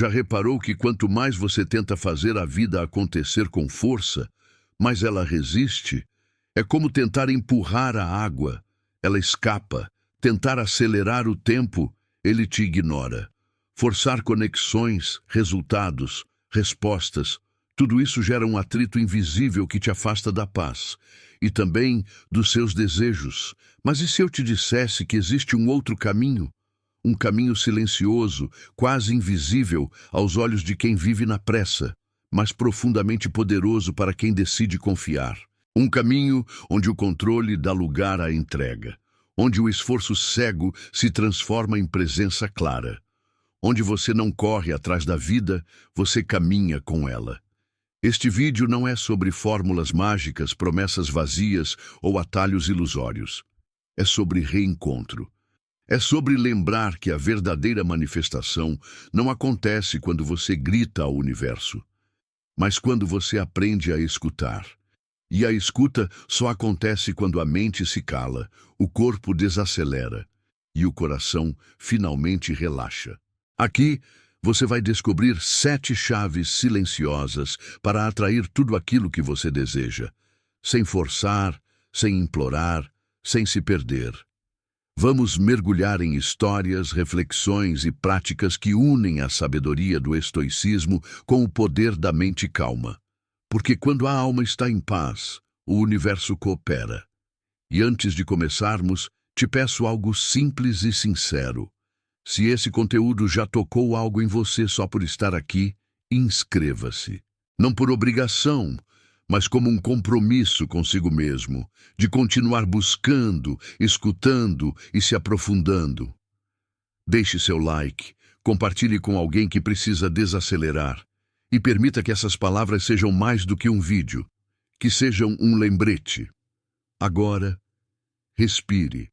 Já reparou que quanto mais você tenta fazer a vida acontecer com força, mais ela resiste? É como tentar empurrar a água. Ela escapa. Tentar acelerar o tempo, ele te ignora. Forçar conexões, resultados, respostas, tudo isso gera um atrito invisível que te afasta da paz e também dos seus desejos. Mas e se eu te dissesse que existe um outro caminho? Um caminho silencioso, quase invisível aos olhos de quem vive na pressa, mas profundamente poderoso para quem decide confiar. Um caminho onde o controle dá lugar à entrega, onde o esforço cego se transforma em presença clara, onde você não corre atrás da vida, você caminha com ela. Este vídeo não é sobre fórmulas mágicas, promessas vazias ou atalhos ilusórios. É sobre reencontro. É sobre lembrar que a verdadeira manifestação não acontece quando você grita ao universo, mas quando você aprende a escutar. E a escuta só acontece quando a mente se cala, o corpo desacelera e o coração finalmente relaxa. Aqui, você vai descobrir 7 chaves silenciosas para atrair tudo aquilo que você deseja, sem forçar, sem implorar, sem se perder. Vamos mergulhar em histórias, reflexões e práticas que unem a sabedoria do estoicismo com o poder da mente calma. Porque quando a alma está em paz, o universo coopera. E antes de começarmos, te peço algo simples e sincero. Se esse conteúdo já tocou algo em você só por estar aqui, inscreva-se. Não por obrigação, mas como um compromisso consigo mesmo, de continuar buscando, escutando e se aprofundando. Deixe seu like, compartilhe com alguém que precisa desacelerar e permita que essas palavras sejam mais do que um vídeo, que sejam um lembrete. Agora, respire,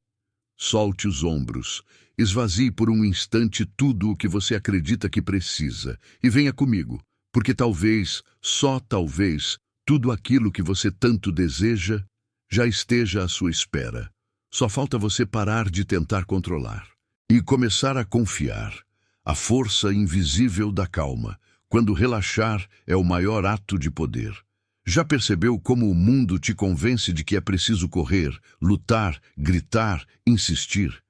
solte os ombros, esvazie por um instante tudo o que você acredita que precisa e venha comigo, porque talvez, só talvez, tudo aquilo que você tanto deseja já esteja à sua espera. Só falta você parar de tentar controlar e começar a confiar. A força invisível da calma, quando relaxar, é o maior ato de poder. Já percebeu como o mundo te convence de que é preciso correr, lutar, gritar, insistir?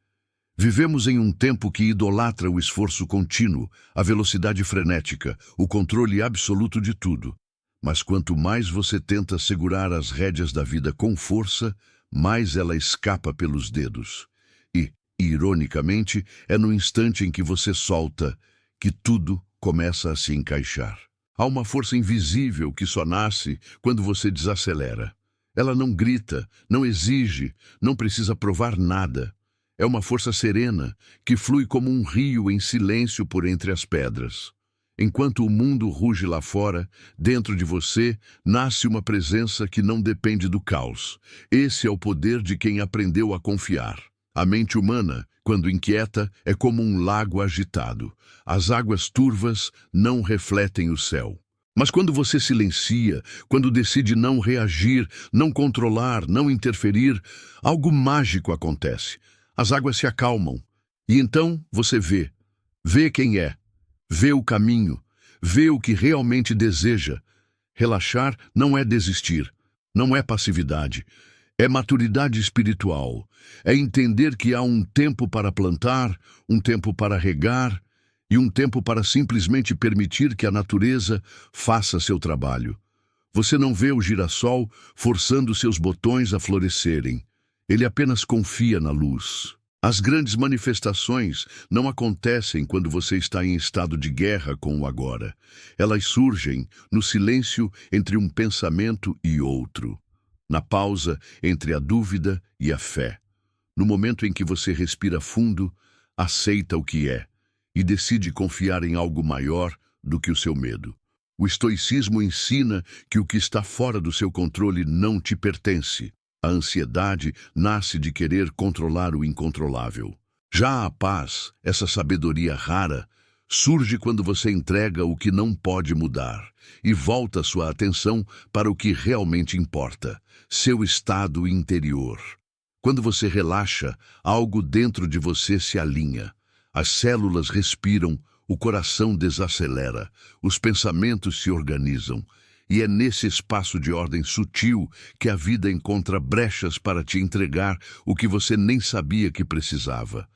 Vivemos em um tempo que idolatra o esforço contínuo, a velocidade frenética, o controle absoluto de tudo. Mas quanto mais você tenta segurar as rédeas da vida com força, mais ela escapa pelos dedos. E, ironicamente, é no instante em que você solta que tudo começa a se encaixar. Há uma força invisível que só nasce quando você desacelera. Ela não grita, não exige, não precisa provar nada. É uma força serena que flui como um rio em silêncio por entre as pedras. Enquanto o mundo ruge lá fora, dentro de você, nasce uma presença que não depende do caos. Esse é o poder de quem aprendeu a confiar. A mente humana, quando inquieta, é como um lago agitado. As águas turvas não refletem o céu. Mas quando você silencia, quando decide não reagir, não controlar, não interferir, algo mágico acontece. As águas se acalmam. E então você vê quem é. Vê o caminho, vê o que realmente deseja. Relaxar não é desistir, não é passividade, é maturidade espiritual. É entender que há um tempo para plantar, um tempo para regar e um tempo para simplesmente permitir que a natureza faça seu trabalho. Você não vê o girassol forçando seus botões a florescerem. Ele apenas confia na luz. As grandes manifestações não acontecem quando você está em estado de guerra com o agora. Elas surgem no silêncio entre um pensamento e outro, na pausa entre a dúvida e a fé, no momento em que você respira fundo, aceita o que é e decide confiar em algo maior do que o seu medo. O estoicismo ensina que o que está fora do seu controle não te pertence. A ansiedade nasce de querer controlar o incontrolável. Já a paz, essa sabedoria rara, surge quando você entrega o que não pode mudar e volta sua atenção para o que realmente importa, seu estado interior. Quando você relaxa, algo dentro de você se alinha. As células respiram, o coração desacelera, os pensamentos se organizam, e é nesse espaço de ordem sutil que a vida encontra brechas para te entregar o que você nem sabia que precisava.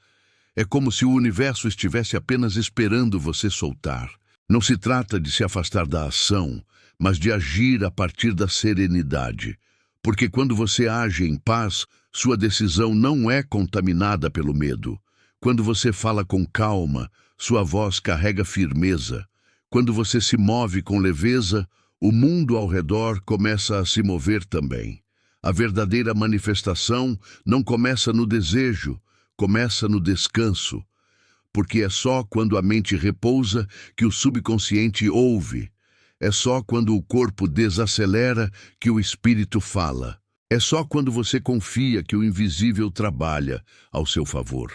É como se o universo estivesse apenas esperando você soltar. Não se trata de se afastar da ação, mas de agir a partir da serenidade. Porque quando você age em paz, sua decisão não é contaminada pelo medo. Quando você fala com calma, sua voz carrega firmeza. Quando você se move com leveza, o mundo ao redor começa a se mover também. A verdadeira manifestação não começa no desejo, começa no descanso. Porque é só quando a mente repousa que o subconsciente ouve. É só quando o corpo desacelera que o espírito fala. É só quando você confia que o invisível trabalha ao seu favor.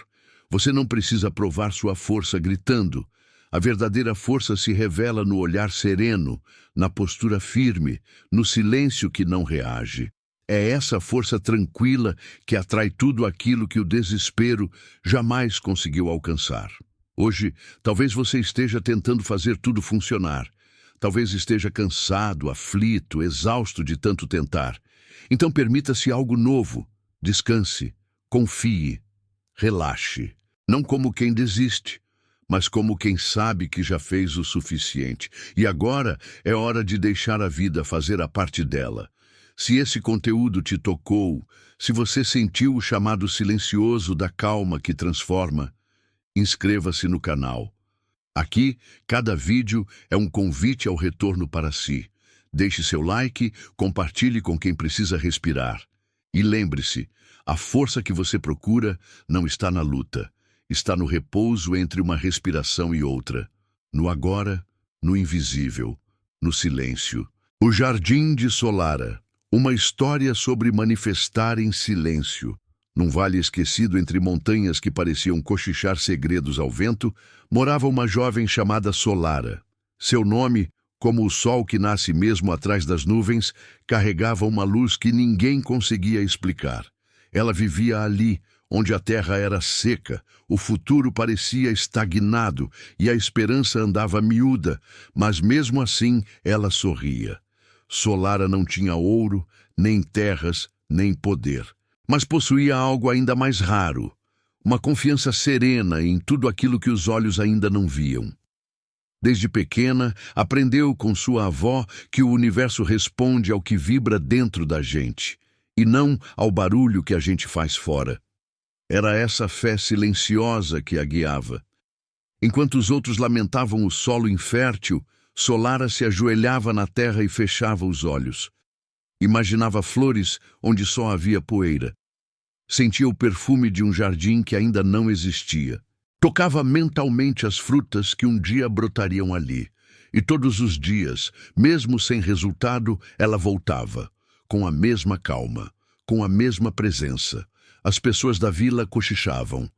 Você não precisa provar sua força gritando. A verdadeira força se revela no olhar sereno, na postura firme, no silêncio que não reage. É essa força tranquila que atrai tudo aquilo que o desespero jamais conseguiu alcançar. Hoje, talvez você esteja tentando fazer tudo funcionar. Talvez esteja cansado, aflito, exausto de tanto tentar. Então permita-se algo novo. Descanse, confie, relaxe. Não como quem desiste, mas como quem sabe que já fez o suficiente. E agora é hora de deixar a vida fazer a parte dela. Se esse conteúdo te tocou, se você sentiu o chamado silencioso da calma que transforma, inscreva-se no canal. Aqui, cada vídeo é um convite ao retorno para si. Deixe seu like, compartilhe com quem precisa respirar. E lembre-se, a força que você procura não está na luta, está no repouso entre uma respiração e outra, no agora, no invisível, no silêncio. O Jardim de Solara, uma história sobre manifestar em silêncio. Num vale esquecido entre montanhas que pareciam cochichar segredos ao vento, morava uma jovem chamada Solara. Seu nome, como o sol que nasce mesmo atrás das nuvens, carregava uma luz que ninguém conseguia explicar. Ela vivia ali, onde a terra era seca, o futuro parecia estagnado e a esperança andava miúda, mas mesmo assim ela sorria. Solara não tinha ouro, nem terras, nem poder. Mas possuía algo ainda mais raro, uma confiança serena em tudo aquilo que os olhos ainda não viam. Desde pequena, aprendeu com sua avó que o universo responde ao que vibra dentro da gente, e não ao barulho que a gente faz fora. Era essa fé silenciosa que a guiava. Enquanto os outros lamentavam o solo infértil, Solara se ajoelhava na terra e fechava os olhos. Imaginava flores onde só havia poeira. Sentia o perfume de um jardim que ainda não existia. Tocava mentalmente as frutas que um dia brotariam ali. E todos os dias, mesmo sem resultado, ela voltava, com a mesma calma, com a mesma presença. As pessoas da vila cochichavam.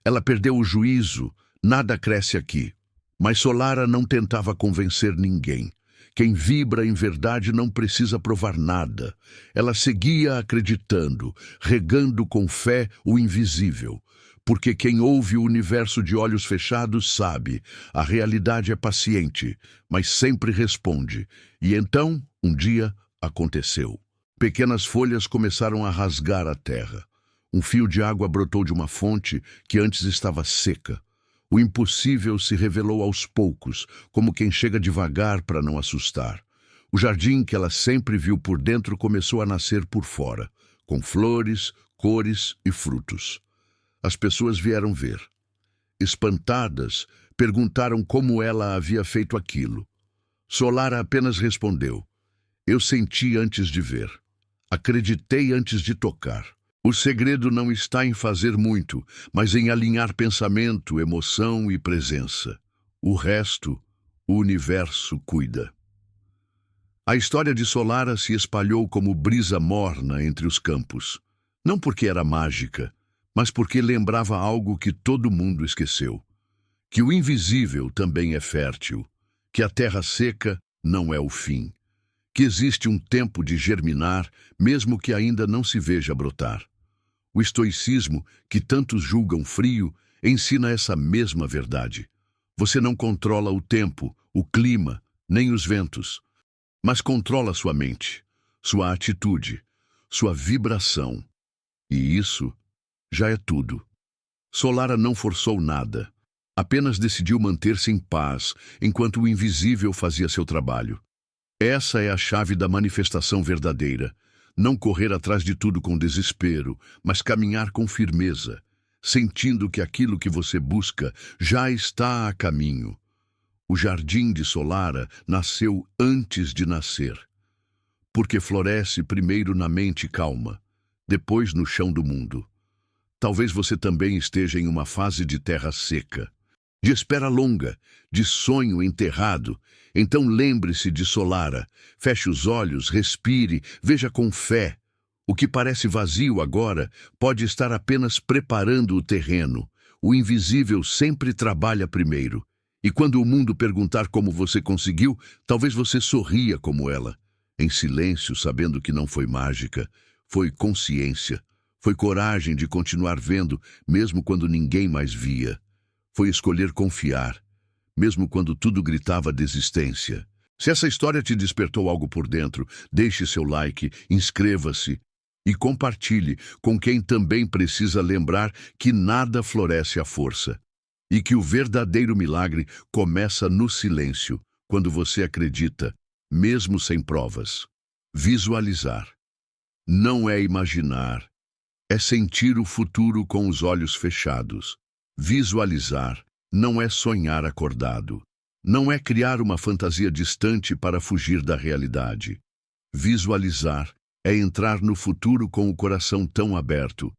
Ela perdeu o juízo, nada cresce aqui. Mas Solara não tentava convencer ninguém. Quem vibra em verdade não precisa provar nada. Ela seguia acreditando, regando com fé o invisível. Porque quem ouve o universo de olhos fechados sabe, a realidade é paciente, mas sempre responde. E então, um dia, aconteceu. Pequenas folhas começaram a rasgar a terra. Um fio de água brotou de uma fonte que antes estava seca. O impossível se revelou aos poucos, como quem chega devagar para não assustar. O jardim que ela sempre viu por dentro começou a nascer por fora, com flores, cores e frutos. As pessoas vieram ver. Espantadas, perguntaram como ela havia feito aquilo. Solara apenas respondeu: "Eu senti antes de ver. Acreditei antes de tocar. O segredo não está em fazer muito, mas em alinhar pensamento, emoção e presença. O resto, o universo cuida." A história de Solara se espalhou como brisa morna entre os campos. Não porque era mágica, mas porque lembrava algo que todo mundo esqueceu. Que o invisível também é fértil, que a terra seca não é o fim, que existe um tempo de germinar, mesmo que ainda não se veja brotar. O estoicismo, que tantos julgam frio, ensina essa mesma verdade. Você não controla o tempo, o clima, nem os ventos, mas controla sua mente, sua atitude, sua vibração. E isso já é tudo. Solara não forçou nada, apenas decidiu manter-se em paz enquanto o invisível fazia seu trabalho. Essa é a chave da manifestação verdadeira. Não correr atrás de tudo com desespero, mas caminhar com firmeza, sentindo que aquilo que você busca já está a caminho. O jardim de Solara nasceu antes de nascer, porque floresce primeiro na mente calma, depois no chão do mundo. Talvez você também esteja em uma fase de terra seca, de espera longa, de sonho enterrado. Então lembre-se de Solara, feche os olhos, respire, veja com fé. O que parece vazio agora pode estar apenas preparando o terreno. O invisível sempre trabalha primeiro. E quando o mundo perguntar como você conseguiu, talvez você sorria como ela, em silêncio, sabendo que não foi mágica, foi consciência, foi coragem de continuar vendo, mesmo quando ninguém mais via. Foi escolher confiar, mesmo quando tudo gritava desistência. Se essa história te despertou algo por dentro, deixe seu like, inscreva-se e compartilhe com quem também precisa lembrar que nada floresce à força e que o verdadeiro milagre começa no silêncio, quando você acredita, mesmo sem provas. Visualizar. Não é imaginar, é sentir o futuro com os olhos fechados. Visualizar não é sonhar acordado. Não é criar uma fantasia distante para fugir da realidade. Visualizar é entrar no futuro com o coração tão aberto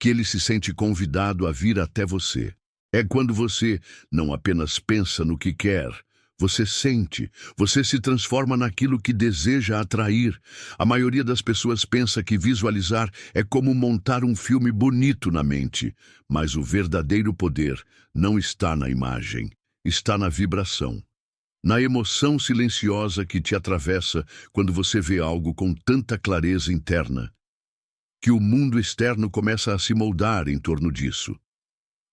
que ele se sente convidado a vir até você. É quando você não apenas pensa no que quer, você sente, você se transforma naquilo que deseja atrair. A maioria das pessoas pensa que visualizar é como montar um filme bonito na mente, mas o verdadeiro poder não está na imagem, está na vibração, na emoção silenciosa que te atravessa quando você vê algo com tanta clareza interna, que o mundo externo começa a se moldar em torno disso.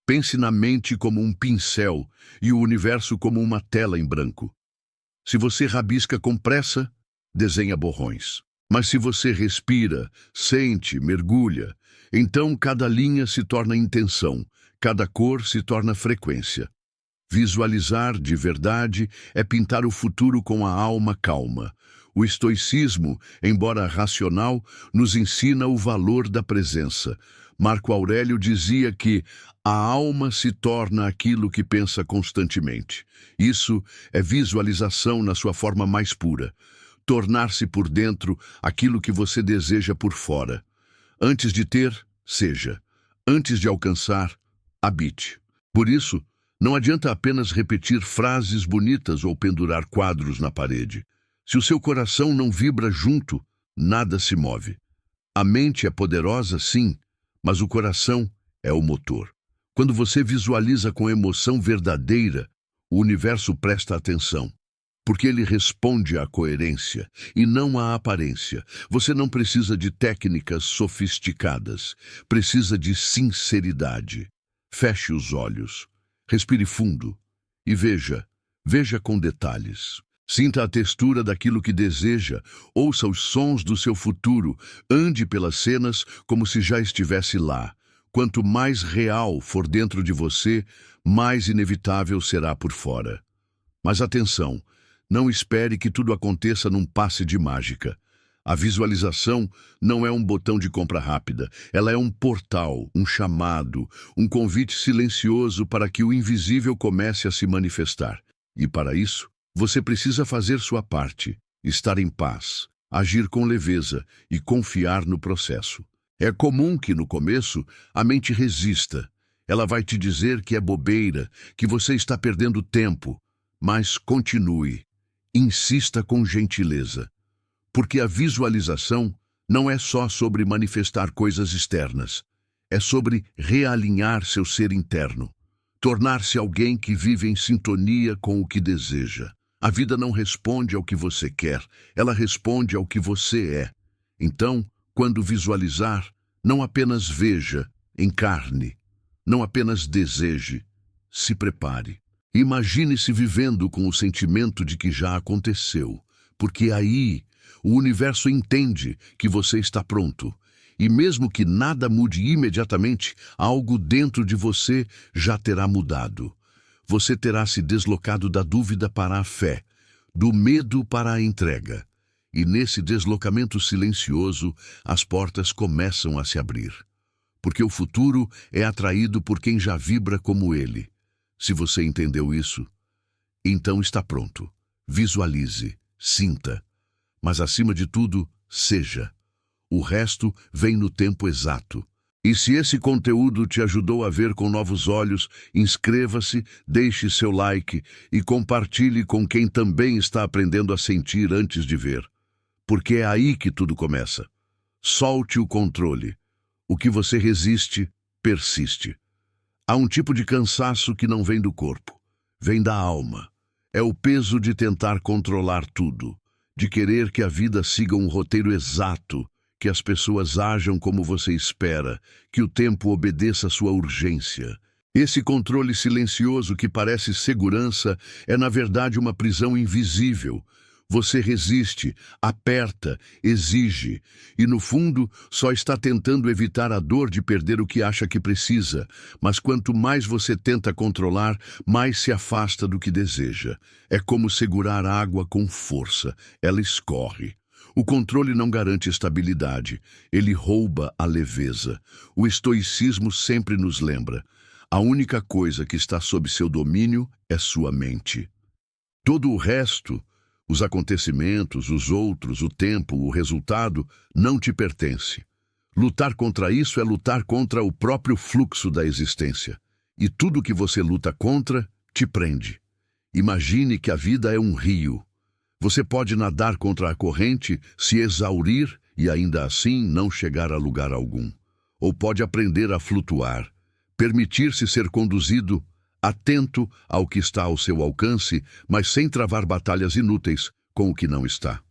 Pense na mente como um pincel e o universo como uma tela em branco. Se você rabisca com pressa, desenha borrões. Mas se você respira, sente, mergulha, então cada linha se torna intenção, cada cor se torna frequência. Visualizar de verdade é pintar o futuro com a alma calma. O estoicismo, embora racional, nos ensina o valor da presença. Marco Aurélio dizia que a alma se torna aquilo que pensa constantemente. Isso é visualização na sua forma mais pura. Tornar-se por dentro aquilo que você deseja por fora. Antes de ter, seja. Antes de alcançar, habite. Por isso, não adianta apenas repetir frases bonitas ou pendurar quadros na parede. Se o seu coração não vibra junto, nada se move. A mente é poderosa, sim, mas o coração é o motor. Quando você visualiza com emoção verdadeira, o universo presta atenção, porque ele responde à coerência e não à aparência. Você não precisa de técnicas sofisticadas, precisa de sinceridade. Feche os olhos, respire fundo e veja com detalhes. Sinta a textura daquilo que deseja, ouça os sons do seu futuro, ande pelas cenas como se já estivesse lá. Quanto mais real for dentro de você, mais inevitável será por fora. Mas atenção, não espere que tudo aconteça num passe de mágica. A visualização não é um botão de compra rápida, ela é um portal, um chamado, um convite silencioso para que o invisível comece a se manifestar. E para isso, você precisa fazer sua parte, estar em paz, agir com leveza e confiar no processo. É comum que, no começo, a mente resista. Ela vai te dizer que é bobeira, que você está perdendo tempo. Mas continue. Insista com gentileza. Porque a visualização não é só sobre manifestar coisas externas. É sobre realinhar seu ser interno. Tornar-se alguém que vive em sintonia com o que deseja. A vida não responde ao que você quer, ela responde ao que você é. Então, quando visualizar, não apenas veja, encarne. Não apenas deseje, se prepare. Imagine-se vivendo com o sentimento de que já aconteceu, porque aí o universo entende que você está pronto. E mesmo que nada mude imediatamente, algo dentro de você já terá mudado. Você terá se deslocado da dúvida para a fé, do medo para a entrega. E nesse deslocamento silencioso, as portas começam a se abrir. Porque o futuro é atraído por quem já vibra como ele. Se você entendeu isso, então está pronto. Visualize, sinta, mas acima de tudo, seja. O resto vem no tempo exato. E se esse conteúdo te ajudou a ver com novos olhos, inscreva-se, deixe seu like e compartilhe com quem também está aprendendo a sentir antes de ver. Porque é aí que tudo começa. Solte o controle. O que você resiste, persiste. Há um tipo de cansaço que não vem do corpo, vem da alma. É o peso de tentar controlar tudo, de querer que a vida siga um roteiro exato, que as pessoas ajam como você espera, que o tempo obedeça à sua urgência. Esse controle silencioso que parece segurança é, na verdade, uma prisão invisível. Você resiste, aperta, exige, e no fundo só está tentando evitar a dor de perder o que acha que precisa. Mas quanto mais você tenta controlar, mais se afasta do que deseja. É como segurar água com força, ela escorre. O controle não garante estabilidade, ele rouba a leveza. O estoicismo sempre nos lembra: a única coisa que está sob seu domínio é sua mente. Todo o resto, os acontecimentos, os outros, o tempo, o resultado, não te pertence. Lutar contra isso é lutar contra o próprio fluxo da existência. E tudo que você luta contra te prende. Imagine que a vida é um rio. Você pode nadar contra a corrente, se exaurir e ainda assim não chegar a lugar algum. Ou pode aprender a flutuar, permitir-se ser conduzido, atento ao que está ao seu alcance, mas sem travar batalhas inúteis com o que não está.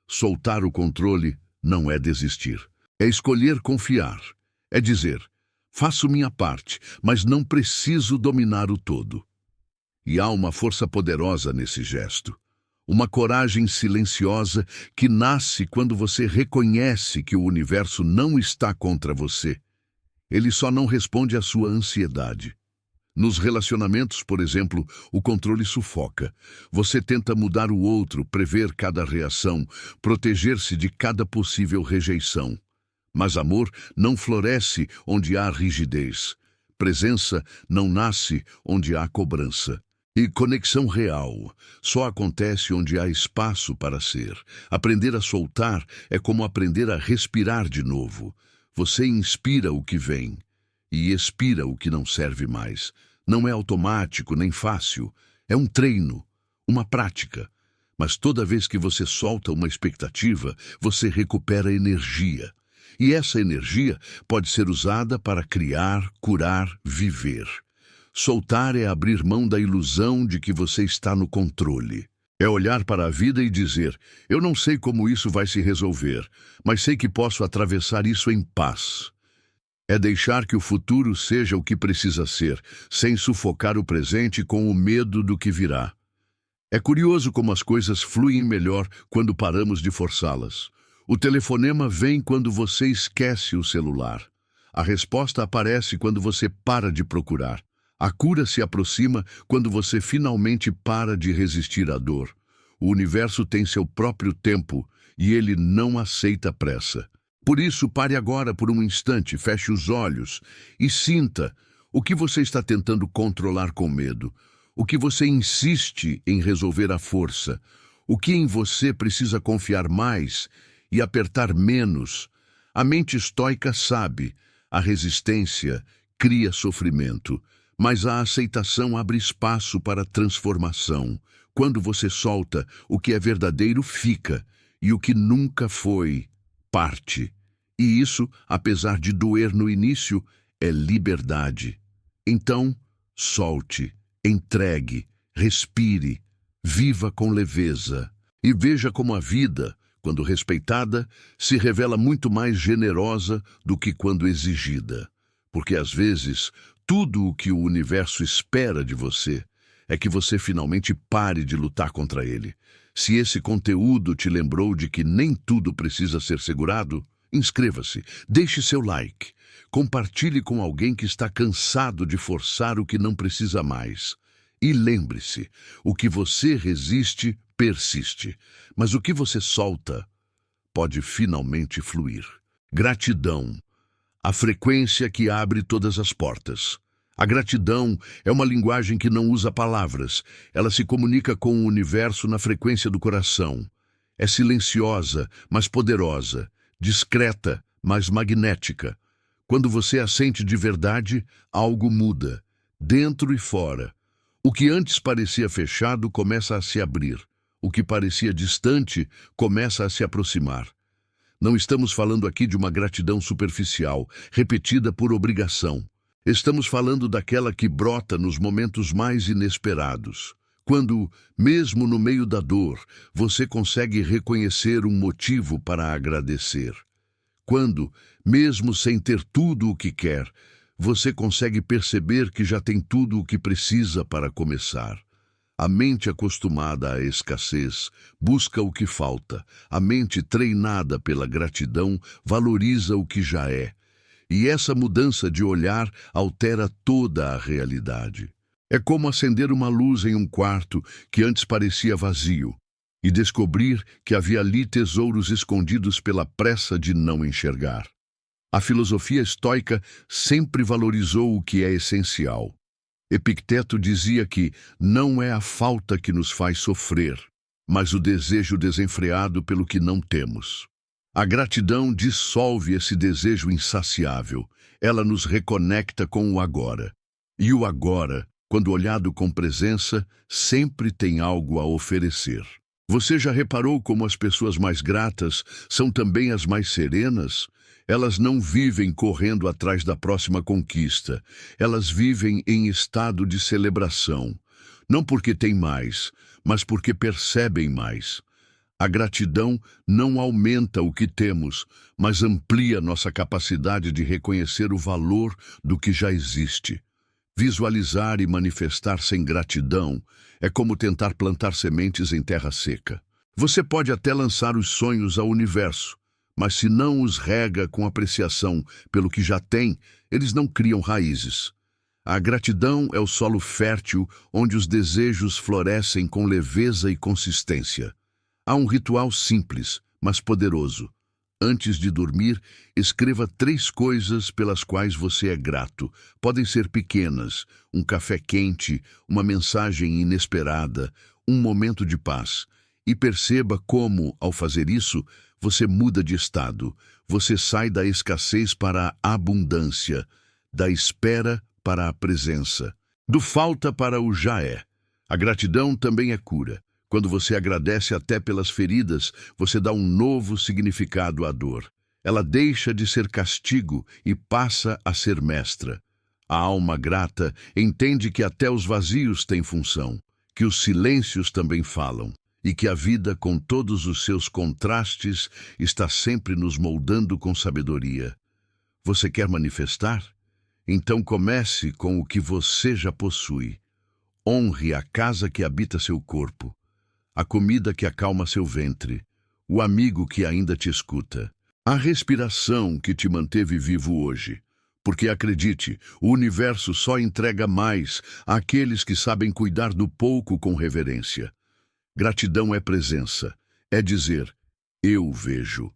Soltar o controle não é desistir. É escolher confiar. É dizer: faço minha parte, mas não preciso dominar o todo. E há uma força poderosa nesse gesto. Uma coragem silenciosa que nasce quando você reconhece que o universo não está contra você. Ele só não responde à sua ansiedade. Nos relacionamentos, por exemplo, o controle sufoca. Você tenta mudar o outro, prever cada reação, proteger-se de cada possível rejeição. Mas amor não floresce onde há rigidez. Presença não nasce onde há cobrança. E conexão real só acontece onde há espaço para ser. Aprender a soltar é como aprender a respirar de novo. Você inspira o que vem e expira o que não serve mais. Não é automático nem fácil. É um treino, uma prática. Mas toda vez que você solta uma expectativa, você recupera energia. E essa energia pode ser usada para criar, curar, viver. Soltar é abrir mão da ilusão de que você está no controle. É olhar para a vida e dizer: eu não sei como isso vai se resolver, mas sei que posso atravessar isso em paz. É deixar que o futuro seja o que precisa ser, sem sufocar o presente com o medo do que virá. É curioso como as coisas fluem melhor quando paramos de forçá-las. O telefonema vem quando você esquece o celular. A resposta aparece quando você para de procurar. A cura se aproxima quando você finalmente para de resistir à dor. O universo tem seu próprio tempo e ele não aceita pressa. Por isso, pare agora por um instante, feche os olhos e sinta o que você está tentando controlar com medo, o que você insiste em resolver à força, o que em você precisa confiar mais e apertar menos. A mente estoica sabe, a resistência cria sofrimento, mas a aceitação abre espaço para transformação. Quando você solta, o que é verdadeiro fica, e o que nunca foi, parte. E isso, apesar de doer no início, é liberdade. Então, solte, entregue, respire, viva com leveza. E veja como a vida, quando respeitada, se revela muito mais generosa do que quando exigida. Porque, às vezes, tudo o que o universo espera de você é que você finalmente pare de lutar contra ele. Se esse conteúdo te lembrou de que nem tudo precisa ser segurado, inscreva-se, deixe seu like, compartilhe com alguém que está cansado de forçar o que não precisa mais. E lembre-se, o que você resiste, persiste, mas o que você solta pode finalmente fluir. Gratidão, a frequência que abre todas as portas. A gratidão é uma linguagem que não usa palavras. Ela se comunica com o universo na frequência do coração. É silenciosa, mas poderosa. Discreta, mas magnética. Quando você a sente de verdade, algo muda, dentro e fora. O que antes parecia fechado começa a se abrir. O que parecia distante começa a se aproximar. Não estamos falando aqui de uma gratidão superficial, repetida por obrigação. Estamos falando daquela que brota nos momentos mais inesperados. Quando, mesmo no meio da dor, você consegue reconhecer um motivo para agradecer. Quando, mesmo sem ter tudo o que quer, você consegue perceber que já tem tudo o que precisa para começar. A mente acostumada à escassez busca o que falta. A mente treinada pela gratidão valoriza o que já é. E essa mudança de olhar altera toda a realidade. É como acender uma luz em um quarto que antes parecia vazio e descobrir que havia ali tesouros escondidos pela pressa de não enxergar. A filosofia estoica sempre valorizou o que é essencial. Epicteto dizia que não é a falta que nos faz sofrer, mas o desejo desenfreado pelo que não temos. A gratidão dissolve esse desejo insaciável. Ela nos reconecta com o agora. E o agora, quando olhado com presença, sempre tem algo a oferecer. Você já reparou como as pessoas mais gratas são também as mais serenas? Elas não vivem correndo atrás da próxima conquista. Elas vivem em estado de celebração. Não porque têm mais, mas porque percebem mais. A gratidão não aumenta o que temos, mas amplia nossa capacidade de reconhecer o valor do que já existe. Visualizar e manifestar sem gratidão é como tentar plantar sementes em terra seca. Você pode até lançar os sonhos ao universo, mas se não os rega com apreciação pelo que já tem, eles não criam raízes. A gratidão é o solo fértil onde os desejos florescem com leveza e consistência. Há um ritual simples, mas poderoso. Antes de dormir, escreva 3 coisas pelas quais você é grato. Podem ser pequenas, um café quente, uma mensagem inesperada, um momento de paz. E perceba como, ao fazer isso, você muda de estado. Você sai da escassez para a abundância, da espera para a presença, do falta para o já é. A gratidão também é cura. Quando você agradece até pelas feridas, você dá um novo significado à dor. Ela deixa de ser castigo e passa a ser mestra. A alma grata entende que até os vazios têm função, que os silêncios também falam, e que a vida, com todos os seus contrastes, está sempre nos moldando com sabedoria. Você quer manifestar? Então comece com o que você já possui. Honre a casa que habita seu corpo, a comida que acalma seu ventre, o amigo que ainda te escuta, a respiração que te manteve vivo hoje. Porque acredite, o universo só entrega mais àqueles que sabem cuidar do pouco com reverência. Gratidão é presença, é dizer, eu vejo.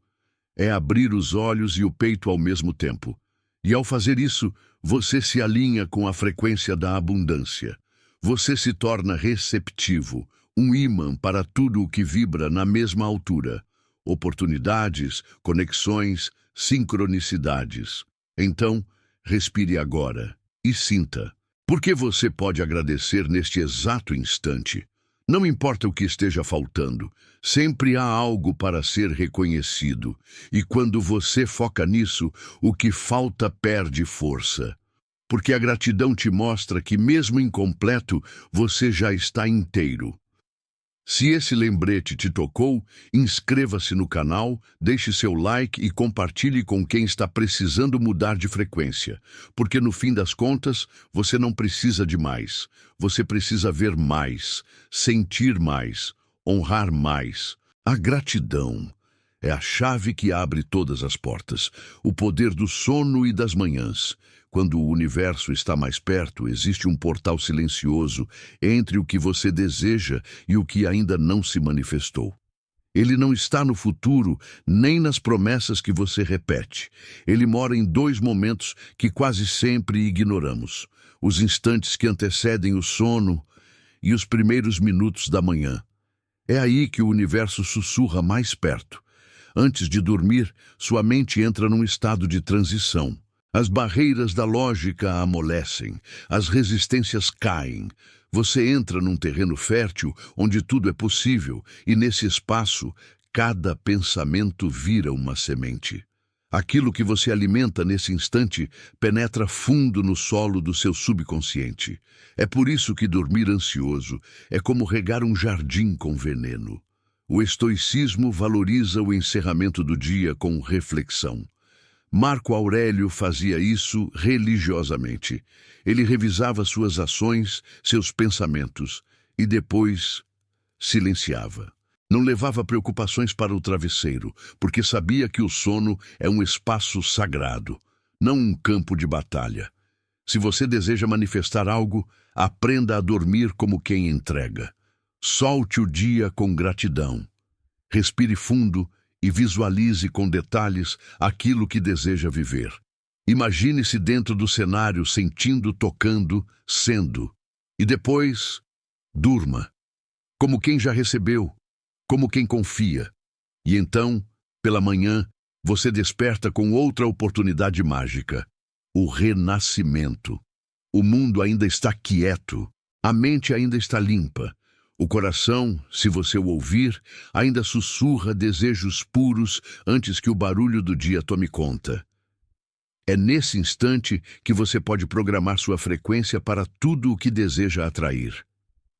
É abrir os olhos e o peito ao mesmo tempo. E ao fazer isso, você se alinha com a frequência da abundância. Você se torna receptivo, um ímã para tudo o que vibra na mesma altura. Oportunidades, conexões, sincronicidades. Então, respire agora e sinta. Porque você pode agradecer neste exato instante. Não importa o que esteja faltando, sempre há algo para ser reconhecido. E quando você foca nisso, o que falta perde força. Porque a gratidão te mostra que, mesmo incompleto, você já está inteiro. Se esse lembrete te tocou, inscreva-se no canal, deixe seu like e compartilhe com quem está precisando mudar de frequência. Porque no fim das contas, você não precisa de mais. Você precisa ver mais, sentir mais, honrar mais. A gratidão é a chave que abre todas as portas. O poder do sono e das manhãs. Quando o universo está mais perto, existe um portal silencioso entre o que você deseja e o que ainda não se manifestou. Ele não está no futuro, nem nas promessas que você repete. Ele mora em dois momentos que quase sempre ignoramos: os instantes que antecedem o sono e os primeiros minutos da manhã. É aí que o universo sussurra mais perto. Antes de dormir, sua mente entra num estado de transição. As barreiras da lógica amolecem, as resistências caem. Você entra num terreno fértil onde tudo é possível, e nesse espaço, cada pensamento vira uma semente. Aquilo que você alimenta nesse instante penetra fundo no solo do seu subconsciente. É por isso que dormir ansioso é como regar um jardim com veneno. O estoicismo valoriza o encerramento do dia com reflexão. Marco Aurélio fazia isso religiosamente. Ele revisava suas ações, seus pensamentos, e depois silenciava. Não levava preocupações para o travesseiro, porque sabia que o sono é um espaço sagrado, não um campo de batalha. Se você deseja manifestar algo, aprenda a dormir como quem entrega. Solte o dia com gratidão. Respire fundo e visualize com detalhes aquilo que deseja viver. Imagine-se dentro do cenário, sentindo, tocando, sendo. E depois, durma, como quem já recebeu, como quem confia. E então, pela manhã, você desperta com outra oportunidade mágica: o renascimento. O mundo ainda está quieto, a mente ainda está limpa. O coração, se você o ouvir, ainda sussurra desejos puros antes que o barulho do dia tome conta. É nesse instante que você pode programar sua frequência para tudo o que deseja atrair.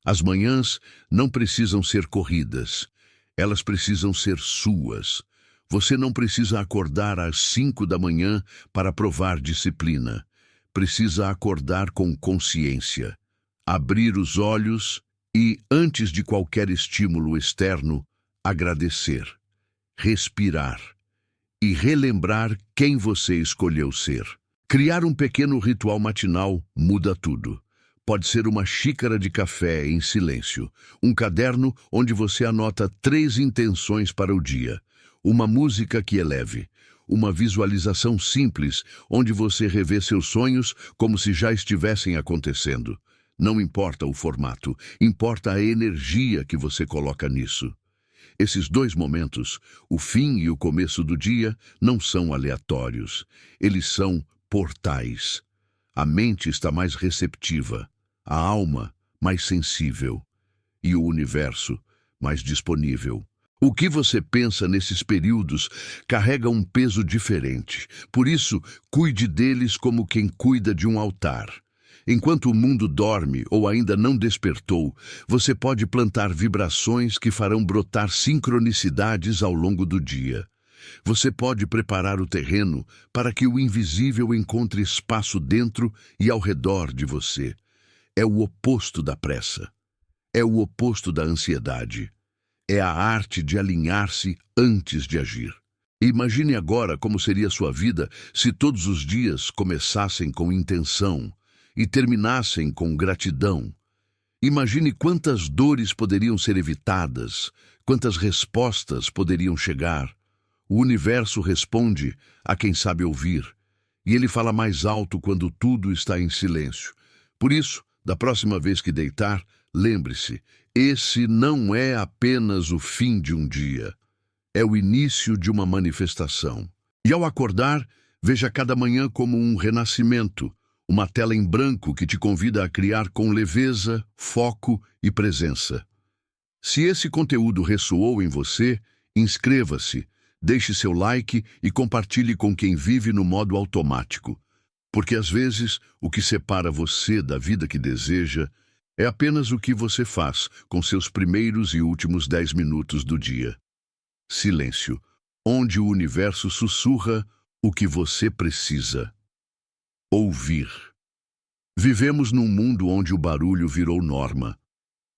As manhãs não precisam ser corridas, elas precisam ser suas. Você não precisa acordar às 5 da manhã para provar disciplina. Precisa acordar com consciência, abrir os olhos e, antes de qualquer estímulo externo, agradecer, respirar e relembrar quem você escolheu ser. Criar um pequeno ritual matinal muda tudo. Pode ser uma xícara de café em silêncio, um caderno onde você anota 3 intenções para o dia, uma música que eleve, uma visualização simples onde você revê seus sonhos como se já estivessem acontecendo. Não importa o formato, importa a energia que você coloca nisso. Esses 2 momentos, o fim e o começo do dia, não são aleatórios. Eles são portais. A mente está mais receptiva, a alma mais sensível e o universo mais disponível. O que você pensa nesses períodos carrega um peso diferente. Por isso, cuide deles como quem cuida de um altar. Enquanto o mundo dorme ou ainda não despertou, você pode plantar vibrações que farão brotar sincronicidades ao longo do dia. Você pode preparar o terreno para que o invisível encontre espaço dentro e ao redor de você. É o oposto da pressa. É o oposto da ansiedade. É a arte de alinhar-se antes de agir. Imagine agora como seria sua vida se todos os dias começassem com intenção e terminassem com gratidão. Imagine quantas dores poderiam ser evitadas, quantas respostas poderiam chegar. O universo responde a quem sabe ouvir, e ele fala mais alto quando tudo está em silêncio. Por isso, da próxima vez que deitar, lembre-se, esse não é apenas o fim de um dia, é o início de uma manifestação. E ao acordar, veja cada manhã como um renascimento, uma tela em branco que te convida a criar com leveza, foco e presença. Se esse conteúdo ressoou em você, inscreva-se, deixe seu like e compartilhe com quem vive no modo automático. Porque às vezes o que separa você da vida que deseja É apenas o que você faz com seus primeiros e últimos 10 minutos do dia. Silêncio, onde o universo sussurra o que você precisa. Ouvir. Vivemos num mundo onde o barulho virou norma.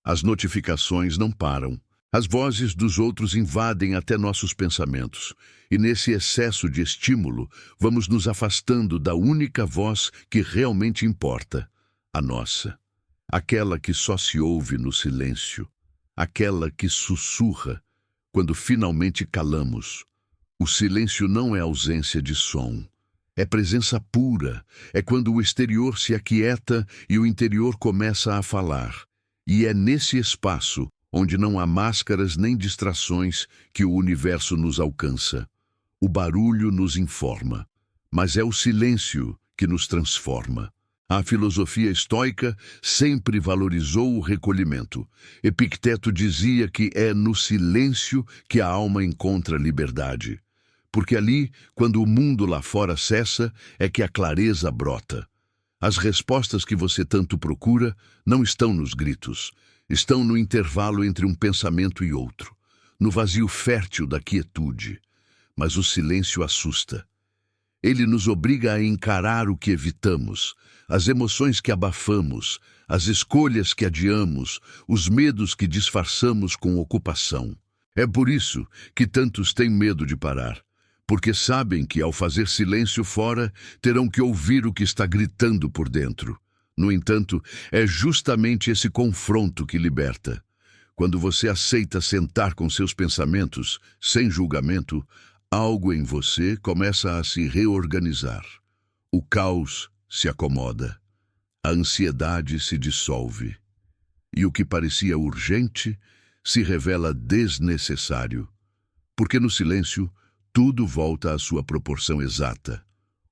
As notificações não param. As vozes dos outros invadem até nossos pensamentos. E nesse excesso de estímulo, vamos nos afastando da única voz que realmente importa, a nossa. Aquela que só se ouve no silêncio. Aquela que sussurra quando finalmente calamos. O silêncio não é ausência de som. É presença pura. É quando o exterior se aquieta e o interior começa a falar. E é nesse espaço, onde não há máscaras nem distrações, que o universo nos alcança. O barulho nos informa, mas é o silêncio que nos transforma. A filosofia estoica sempre valorizou o recolhimento. Epicteto dizia que é no silêncio que a alma encontra liberdade. Porque ali, quando o mundo lá fora cessa, é que a clareza brota. As respostas que você tanto procura não estão nos gritos. Estão no intervalo entre um pensamento e outro, no vazio fértil da quietude. Mas o silêncio assusta. Ele nos obriga a encarar o que evitamos, as emoções que abafamos, as escolhas que adiamos, os medos que disfarçamos com ocupação. É por isso que tantos têm medo de parar, porque sabem que, ao fazer silêncio fora, terão que ouvir o que está gritando por dentro. No entanto, é justamente esse confronto que liberta. Quando você aceita sentar com seus pensamentos, sem julgamento, algo em você começa a se reorganizar. O caos se acomoda. A ansiedade se dissolve. E o que parecia urgente se revela desnecessário. Porque no silêncio, tudo volta à sua proporção exata.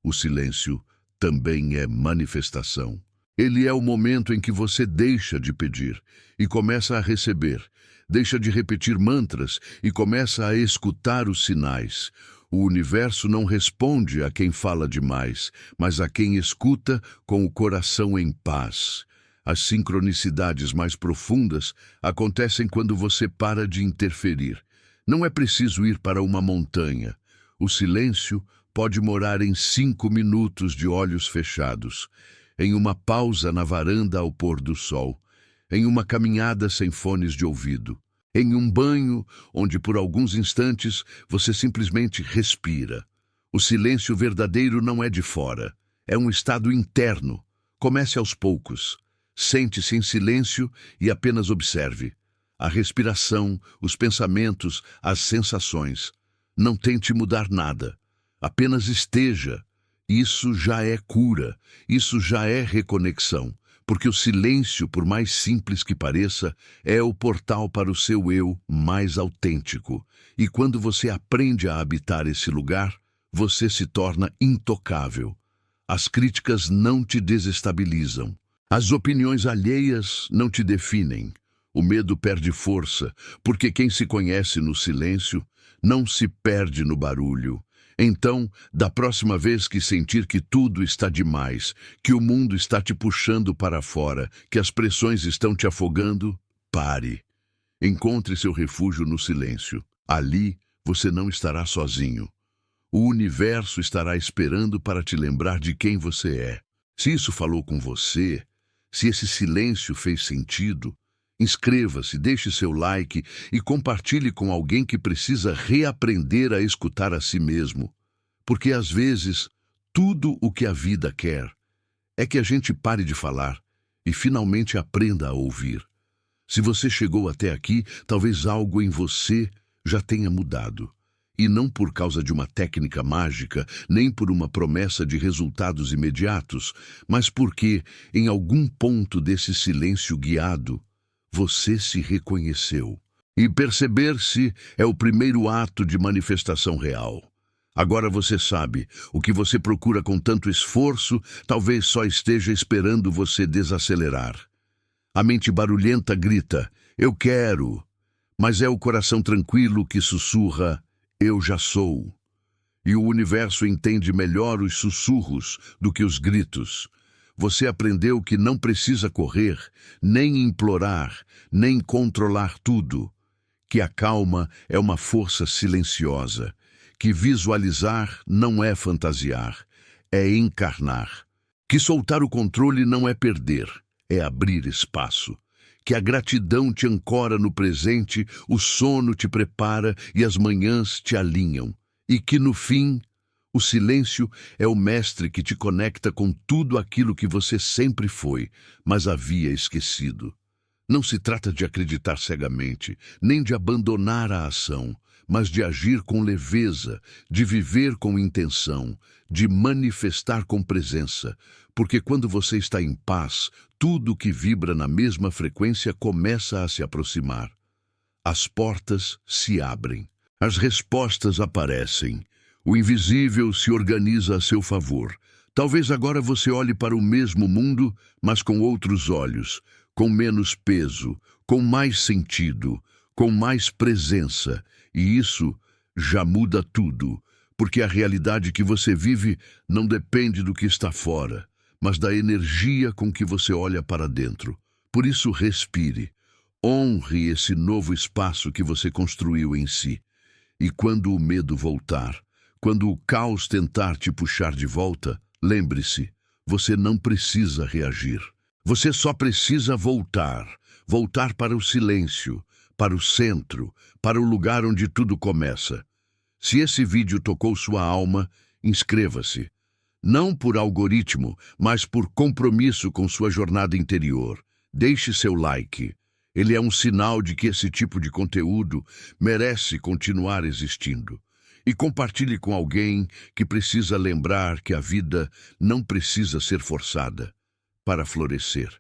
O silêncio também é manifestação. Ele é o momento em que você deixa de pedir e começa a receber, deixa de repetir mantras e começa a escutar os sinais. O universo não responde a quem fala demais, mas a quem escuta com o coração em paz. As sincronicidades mais profundas acontecem quando você para de interferir. Não é preciso ir para uma montanha. O silêncio pode morar em 5 minutos de olhos fechados, em uma pausa na varanda ao pôr do sol, em uma caminhada sem fones de ouvido, em um banho onde por alguns instantes você simplesmente respira. O silêncio verdadeiro não é de fora, é um estado interno. Comece aos poucos. Sente-se em silêncio e apenas observe. A respiração, os pensamentos, as sensações. Não tente mudar nada. Apenas esteja. Isso já é cura, isso já é reconexão, porque o silêncio, por mais simples que pareça, é o portal para o seu eu mais autêntico. E quando você aprende a habitar esse lugar, você se torna intocável. As críticas não te desestabilizam. As opiniões alheias não te definem. O medo perde força, porque quem se conhece no silêncio não se perde no barulho. Então, da próxima vez que sentir que tudo está demais, que o mundo está te puxando para fora, que as pressões estão te afogando, pare. Encontre seu refúgio no silêncio. Ali, você não estará sozinho. O universo estará esperando para te lembrar de quem você é. Se isso falou com você, se esse silêncio fez sentido, inscreva-se, deixe seu like e compartilhe com alguém que precisa reaprender a escutar a si mesmo. Porque, às vezes, tudo o que a vida quer é que a gente pare de falar e finalmente aprenda a ouvir. Se você chegou até aqui, talvez algo em você já tenha mudado. E não por causa de uma técnica mágica, nem por uma promessa de resultados imediatos, mas porque, em algum ponto desse silêncio guiado, você se reconheceu. E perceber-se é o primeiro ato de manifestação real. Agora você sabe, o que você procura com tanto esforço, talvez só esteja esperando você desacelerar. A mente barulhenta grita, eu quero, mas é o coração tranquilo que sussurra, eu já sou. E o universo entende melhor os sussurros do que os gritos. Você aprendeu que não precisa correr, nem implorar, nem controlar tudo. Que a calma é uma força silenciosa. Que visualizar não é fantasiar, é encarnar. Que soltar o controle não é perder, é abrir espaço. Que a gratidão te ancora no presente, o sono te prepara e as manhãs te alinham. E que, no fim, o silêncio é o mestre que te conecta com tudo aquilo que você sempre foi, mas havia esquecido. Não se trata de acreditar cegamente, nem de abandonar a ação, mas de agir com leveza, de viver com intenção, de manifestar com presença, porque quando você está em paz, tudo que vibra na mesma frequência começa a se aproximar. As portas se abrem, as respostas aparecem, o invisível se organiza a seu favor. Talvez agora você olhe para o mesmo mundo, mas com outros olhos, com menos peso, com mais sentido, com mais presença, e isso já muda tudo, porque a realidade que você vive não depende do que está fora, mas da energia com que você olha para dentro. Por isso, respire, honre esse novo espaço que você construiu em si. E quando o medo voltar, quando o caos tentar te puxar de volta, lembre-se, você não precisa reagir. Você só precisa voltar, voltar para o silêncio, para o centro, para o lugar onde tudo começa. Se esse vídeo tocou sua alma, inscreva-se. Não por algoritmo, mas por compromisso com sua jornada interior. Deixe seu like. Ele é um sinal de que esse tipo de conteúdo merece continuar existindo. E compartilhe com alguém que precisa lembrar que a vida não precisa ser forçada para florescer.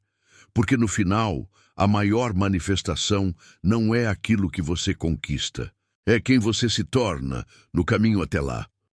Porque no final, a maior manifestação não é aquilo que você conquista, é quem você se torna no caminho até lá.